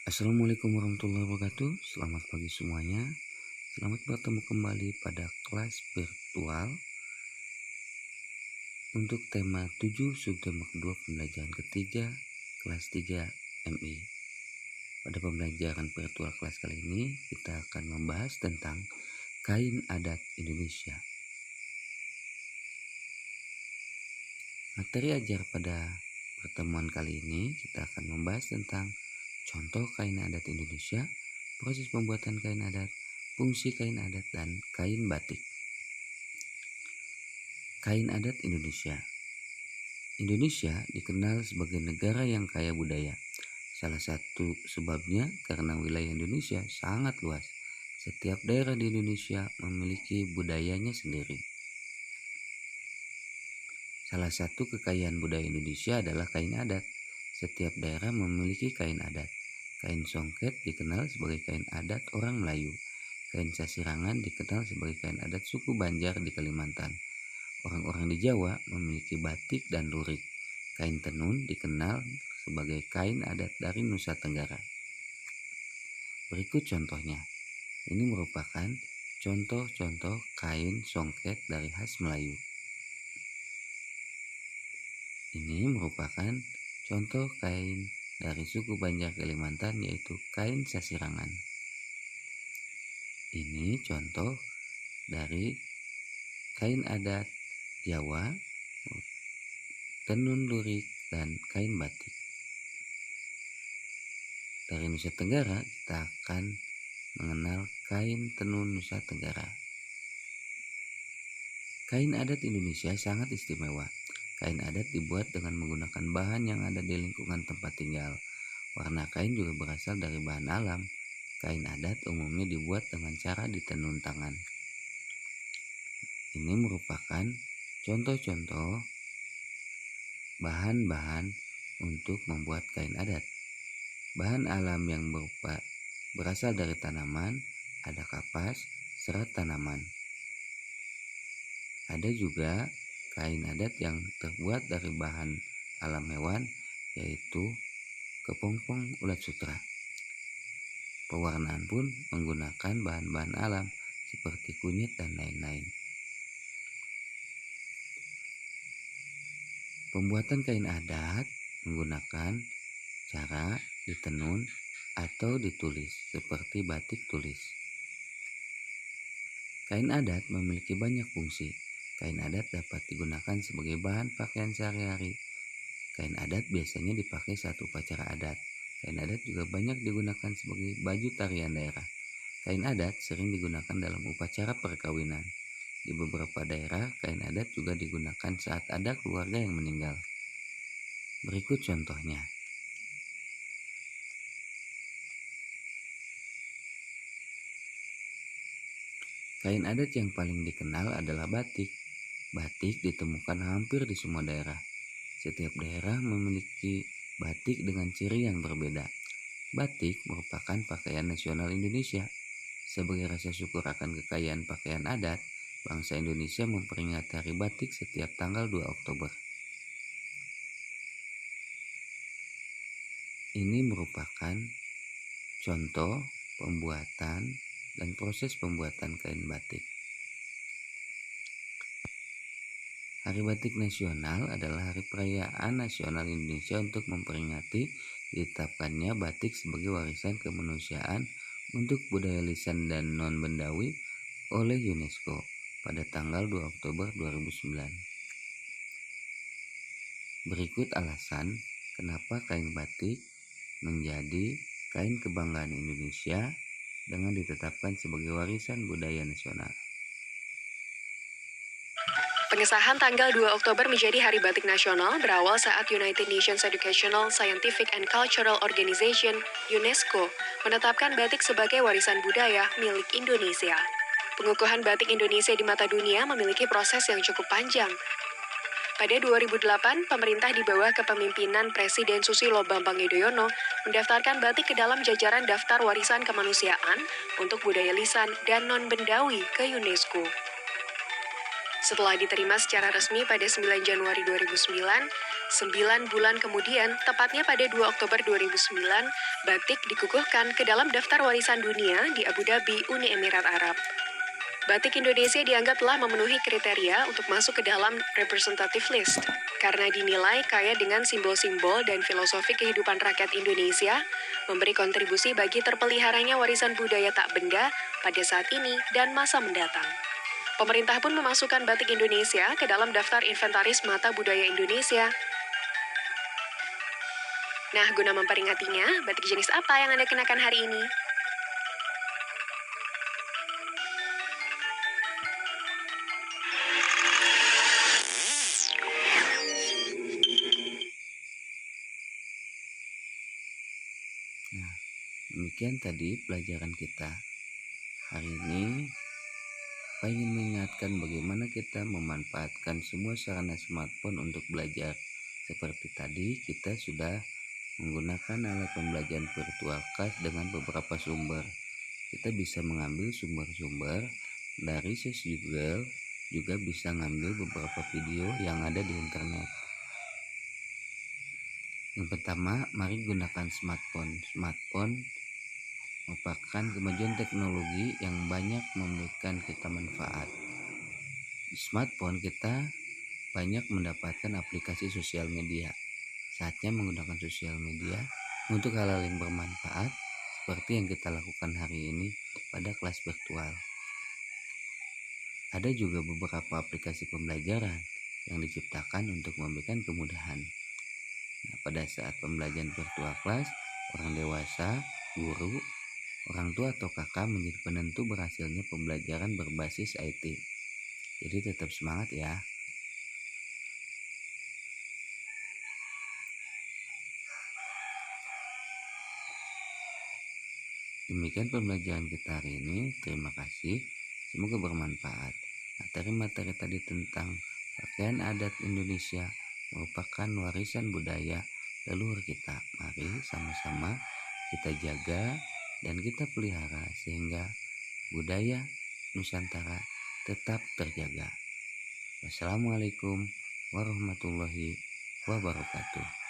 Assalamualaikum warahmatullahi wabarakatuh. Selamat pagi semuanya. Selamat bertemu kembali pada kelas virtual untuk tema 7 subtema kedua pembelajaran ketiga kelas 3 MI. Pada pembelajaran virtual kelas kali ini kita akan membahas tentang kain adat Indonesia. Materi ajar pada pertemuan kali ini kita akan membahas tentang contoh kain adat Indonesia, proses pembuatan kain adat, fungsi kain adat, dan kain batik. Kain adat Indonesia. Indonesia dikenal sebagai negara yang kaya budaya. Salah satu sebabnya karena wilayah Indonesia sangat luas. Setiap daerah di Indonesia memiliki budayanya sendiri. Salah satu kekayaan budaya Indonesia adalah kain adat. Setiap daerah memiliki kain adat. Kain songket dikenal sebagai kain adat orang Melayu. Kain sasirangan dikenal sebagai kain adat suku Banjar di Kalimantan. Orang-orang di Jawa memiliki batik dan lurik. Kain tenun dikenal sebagai kain adat dari Nusa Tenggara. Berikut contohnya. Ini merupakan contoh-contoh kain songket dari khas Melayu. Ini merupakan contoh kain dari suku Banjar Kalimantan, yaitu kain sasirangan. Ini contoh dari kain adat Jawa, tenun lurik, dan kain batik. Dari Nusa Tenggara kita akan mengenal kain tenun Nusa Tenggara. Kain adat Indonesia sangat istimewa. Kain adat dibuat dengan menggunakan bahan yang ada di lingkungan tempat tinggal. Warna kain juga berasal dari bahan alam. Kain adat umumnya dibuat dengan cara ditenun tangan. Ini merupakan contoh-contoh bahan-bahan untuk membuat kain adat. Bahan alam yang berasal dari tanaman, ada kapas, serat tanaman. Ada juga kain adat yang terbuat dari bahan alam hewan, yaitu kepompong ulat sutra. Pewarnaan pun menggunakan bahan-bahan alam seperti kunyit dan lain-lain. Pembuatan kain adat menggunakan cara ditenun atau ditulis seperti batik tulis. Kain adat memiliki banyak fungsi. Kain adat dapat digunakan sebagai bahan pakaian sehari-hari. Kain adat biasanya dipakai saat upacara adat. Kain adat juga banyak digunakan sebagai baju tarian daerah. Kain adat sering digunakan dalam upacara perkawinan. Di beberapa daerah, kain adat juga digunakan saat ada keluarga yang meninggal. Berikut contohnya. Kain adat yang paling dikenal adalah batik. Batik ditemukan hampir di semua daerah. Setiap daerah memiliki batik dengan ciri yang berbeda. Batik merupakan pakaian nasional Indonesia. Sebagai rasa syukur akan kekayaan pakaian adat, bangsa Indonesia memperingati Hari Batik setiap tanggal 2 Oktober. Ini merupakan contoh pembuatan dan proses pembuatan kain batik. Hari Batik Nasional adalah hari perayaan nasional Indonesia untuk memperingati ditetapkannya batik sebagai warisan kemanusiaan untuk budaya lisan dan non-bendawi oleh UNESCO pada tanggal 2 Oktober 2009. Berikut alasan kenapa kain batik menjadi kain kebanggaan Indonesia dengan ditetapkan sebagai warisan budaya nasional. Pengesahan tanggal 2 Oktober menjadi Hari Batik Nasional berawal saat United Nations Educational, Scientific, and Cultural Organization (UNESCO) menetapkan batik sebagai warisan budaya milik Indonesia. Pengukuhan batik Indonesia di mata dunia memiliki proses yang cukup panjang. Pada 2008, pemerintah di bawah kepemimpinan Presiden Susilo Bambang Yudhoyono mendaftarkan batik ke dalam jajaran daftar warisan kemanusiaan untuk budaya lisan dan non-bendawi ke UNESCO. Setelah diterima secara resmi pada 9 Januari 2009, 9 bulan kemudian, tepatnya pada 2 Oktober 2009, batik dikukuhkan ke dalam daftar warisan dunia di Abu Dhabi, Uni Emirat Arab. Batik Indonesia dianggap telah memenuhi kriteria untuk masuk ke dalam representative list karena dinilai kaya dengan simbol-simbol dan filosofi kehidupan rakyat Indonesia, memberi kontribusi bagi terpeliharanya warisan budaya tak benda pada saat ini dan masa mendatang. Pemerintah pun memasukkan batik Indonesia ke dalam daftar inventaris mata budaya Indonesia. Nah, guna memperingatinya, batik jenis apa yang Anda kenakan hari ini? Nah, demikian tadi pelajaran kita. Hari ini saya ingin mengingatkan bagaimana kita memanfaatkan semua sarana smartphone untuk belajar. Seperti tadi kita sudah menggunakan alat pembelajaran virtual class dengan beberapa sumber. Kita bisa mengambil sumber-sumber dari sesi Google, juga bisa ngambil beberapa video yang ada di internet. Yang pertama, mari gunakan smartphone. Smartphone merupakan kemajuan teknologi yang banyak memberikan kita manfaat. Di smartphone kita banyak mendapatkan aplikasi sosial media. Saatnya menggunakan sosial media untuk hal-hal yang bermanfaat seperti yang kita lakukan hari ini pada kelas virtual. Ada juga beberapa aplikasi pembelajaran yang diciptakan untuk memberikan kemudahan. Nah, pada saat pembelajaran virtual kelas, orang dewasa, guru, orang tua atau kakak menjadi penentu berhasilnya pembelajaran berbasis IT. Jadi tetap semangat ya. Demikian pembelajaran kita hari ini. Terima kasih. Semoga bermanfaat. Materi-materi tadi tentang pakaian adat Indonesia merupakan warisan budaya leluhur kita. Mari sama-sama kita jaga dan kita pelihara sehingga budaya Nusantara tetap terjaga. Wassalamualaikum warahmatullahi wabarakatuh.